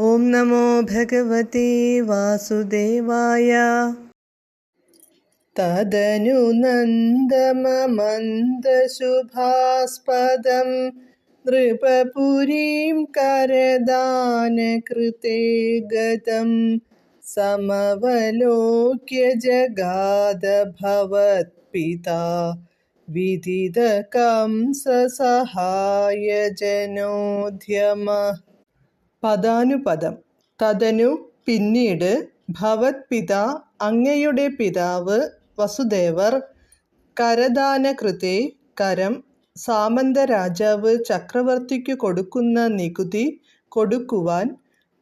ഓം നമോ ഭഗവതേ വാസുദേവായ. തദനു നന്ദമമന്ദശുഭാസ്പദം നൃപപുരീം കരദാനകൃതേ ഗതം സമവലോക്യ ജഗാദ ഭവത്പിതാ വിദിതകംസസഹായജനോദ്യമഃ. പദാനുപദം. തദനു പിന്നീട്, ഭവത്പിതാ അങ്ങയുടെ പിതാവ്, വസുദേവർ, കരദാനകൃതേ കരം, സാമന്തരാജാവ് ചക്രവർത്തിക്കു കൊടുക്കുന്ന നികുതി കൊടുക്കുവാൻ,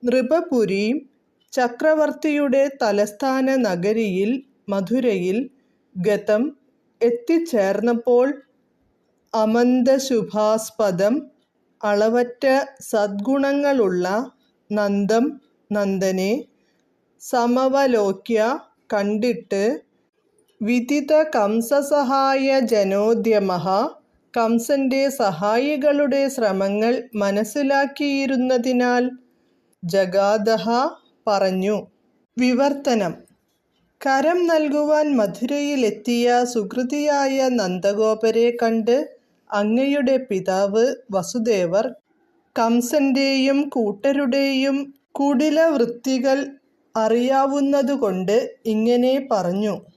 നൃപപുരീം ചക്രവർത്തിയുടെ തലസ്ഥാന നഗരിയിൽ മധുരയിൽ, ഗതം എത്തിച്ചേർന്നപ്പോൾ, അമന്തശുഭാസ്പദം അളവറ്റ സദ്ഗുണങ്ങളുള്ള നന്ദം നന്ദനെ, സമവലോക്യ കണ്ടിട്ട്, വിദിത കംസസഹായ ജനോദ്യമഃ കംസന്റെ സഹായികളുടെ ശ്രമങ്ങൾ മനസ്സിലാക്കിയിരുന്നതിനാൽ, ജഗാദഃ പറഞ്ഞു. വിവർത്തനം. കരം നൽകുവാൻ മധുരയിലെത്തിയ സുഹൃതിയായ നന്ദഗോപരെ കണ്ട് അങ്ങയുടെ പിതാവ് വസുദേവർ കംസന്റെയും കൂട്ടരുടെയും കുടിലവൃത്തികൾ അറിയാവുന്നതുകൊണ്ട് ഇങ്ങനെ പറഞ്ഞു.